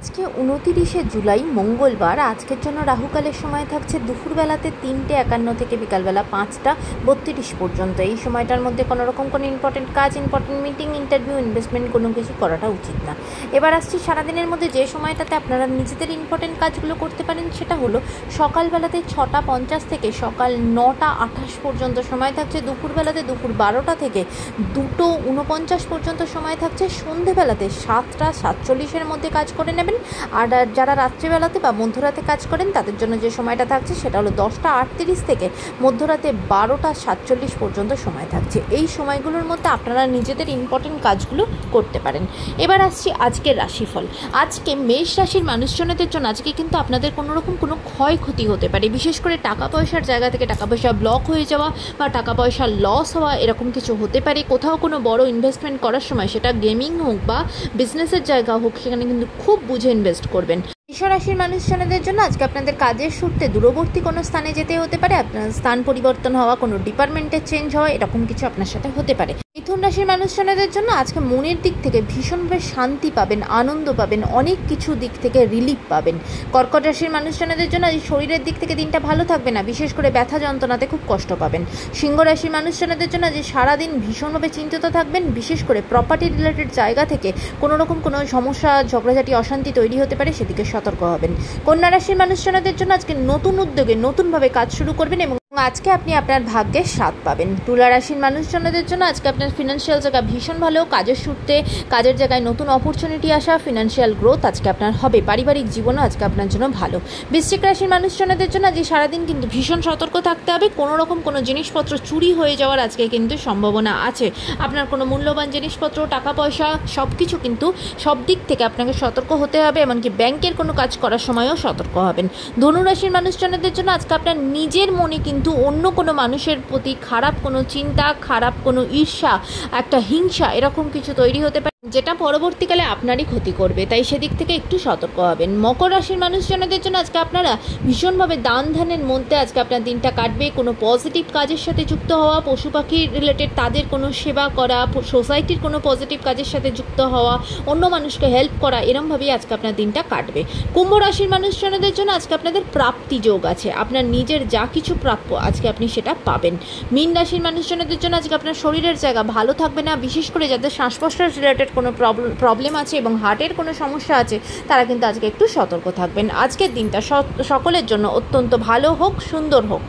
আজকে 29শে জুলাই মঙ্গলবার। আজকের জন্য রাহুকালের সময় থাকছে দুপুরবেলাতে 3:51 থেকে বিকালবেলা 5:32 পর্যন্ত। এই সময়টার মধ্যে কোনো রকম কোনো ইম্পর্টেন্ট কাজ, ইম্পর্টেন্ট মিটিং, ইন্টারভিউ, ইনভেস্টমেন্ট কোনো কিছু করাটা উচিত না। এবার আসছি সারাদিনের মধ্যে যে সময়টাতে আপনারা নিজেদের ইম্পর্টেন্ট কাজগুলো করতে পারেন, সেটা হলো সকালবেলাতে 6:50 থেকে সকাল 9:28 পর্যন্ত সময় থাকছে। দুপুরবেলাতে দুপুর 12টা থেকে 2:49 পর্যন্ত সময় থাকছে। সন্ধেবেলাতে 7:47 মধ্যে কাজ করে নেবেন। আর যারা রাত্রিবেলাতে বা মধ্যরাতে কাজ করেন তাদের জন্য যে সময়টা থাকছে সেটা হলো 10:38 থেকে মধ্যরাতে 12:47 পর্যন্ত সময় থাকছে। এই সময়গুলোর মধ্যে আপনারা নিজেদের ইম্পর্টেন্ট কাজগুলো করতে পারেন। এবার আসছি আজকের রাশিফল। আজকে মেষ রাশির মানুষজনদের জন্য আজকে কিন্তু আপনাদের কোনো রকম কোনো ক্ষয়ক্ষতি হতে পারে। বিশেষ করে টাকা পয়সার জায়গা থেকে টাকা পয়সা ব্লক হয়ে যাওয়া বা টাকা পয়সা লস হওয়া, এরকম কিছু হতে পারে। কোথাও কোনো বড় ইনভেস্টমেন্ট করার সময়, সেটা গেমিং হোক বা বিজনেসের জায়গা হোক, সেখানে কিন্তু খুব বুঝে ইনভেস্ট করবেন। বৃষ রাশির মানুষজনদের জন্য আজকে আপনাদের কাজের সূত্রে দূরবর্তী কোনো স্থানে যেতে হতে পারে। আপনার স্থান পরিবর্তন হওয়া, কোনো ডিপার্টমেন্টের চেঞ্জ হওয়া, এরকম কিছু আপনার সাথে হতে পারে। মিথুন রাশির মানুষজনদের জন্য আজকে মনের দিক থেকে ভীষণভাবে শান্তি পাবেন, আনন্দ পাবেন, অনেক কিছু দিক থেকে রিলিফ পাবেন। কর্কট রাশির মানুষজনদের জন্য আজ শরীরের দিক থেকে দিনটা ভালো থাকবে না, বিশেষ করে ব্যথা যন্ত্রণাতে খুব কষ্ট পাবেন। সিংহ রাশির মানুষজনদের জন্য আজ সারাদিন ভীষণভাবে চিন্তিত থাকবেন, বিশেষ করে প্রপার্টি রিলেটেড জায়গা থেকে কোনো রকম কোনো সমস্যা, ঝগড়াঝাটি, অশান্তি তৈরি হতে পারে, সেদিকে সতর্ক হবেন। কন্যা রাশির মানুষজনদের জন্য আজকে নতুন উদ্যোগে নতুনভাবে কাজ শুরু করবেন এবং আজকে আপনি আপনার ভাগ্যের স্বাদ পাবেন। তুলা রাশির মানুষজনদের জন্য আজকে আপনার ফিনান্সিয়াল জায়গা ভীষণ ভালো। কাজের সূত্রে কাজের জায়গায় নতুন অপরচুনিটি আসা, ফিনান্সিয়াল গ্রোথ আজকে আপনার হবে। পারিবারিক জীবনও আজকে আপনার জন্য ভালো। বৃশ্চিক রাশির মানুষজনদের জন্য আজ সারাদিন কিন্তু ভীষণ সতর্ক থাকতে হবে। কোনো রকম কোনো জিনিসপত্র চুরি হয়ে যাওয়ার আজকে কিন্তু সম্ভাবনা আছে। আপনার কোনো মূল্যবান জিনিসপত্র, টাকা পয়সা, সব কিছু কিন্তু সব দিক থেকে আপনাকে সতর্ক হতে হবে। এমনকি ব্যাংকের কোনো কাজ করার সময়ও সতর্ক হবেন। ধনুরাশির মানুষজনদের জন্য আজকে আপনার নিজের মনে কিন্তু অন্য কোনো মানুষের প্রতি খারাপ কোনো চিন্তা, খারাপ কোনো ঈর্ষা, একটা হিংসা, এরকম কিছু তৈরি হতে পারে, যেটা পরবর্তীকালে আপনারই ক্ষতি করবে। তাই সেদিক থেকে একটু সতর্ক হবেন। মকর রাশির মানুষজনদের জন্য আজকে আপনারা ভীষণভাবে দান ধ্যানের মধ্যে আজকে আপনার দিনটা কাটবে। কোনো পজিটিভ কাজের সাথে যুক্ত হওয়া, পশু পাখি রিলেটেড তাদের কোনো সেবা করা, সোসাইটির কোনো পজিটিভ কাজের সাথে যুক্ত হওয়া, অন্য মানুষকে হেল্প করা, এরমভাবেই আজকে আপনার দিনটা কাটবে। কুম্ভ রাশির মানুষজনদের জন্য আজকে আপনাদের প্রাপ্তি যোগ আছে। আপনার নিজের যা কিছু প্রাপ্য আজকে আপনি সেটা পাবেন। মীন রাশির মানুষজনদের জন্য আজকে আপনার শরীরের জায়গা ভালো থাকবে না, বিশেষ করে যাদের শ্বাস-প্রশ্বাস রিলেটেড কোনো প্রবলেম আছে এবং হার্টের কোনো সমস্যা আছে, তারা কিন্তু আজকে একটু সতর্ক থাকবেন। আজকের দিনটা সকলের জন্য অত্যন্ত ভালো হোক, সুন্দর হোক।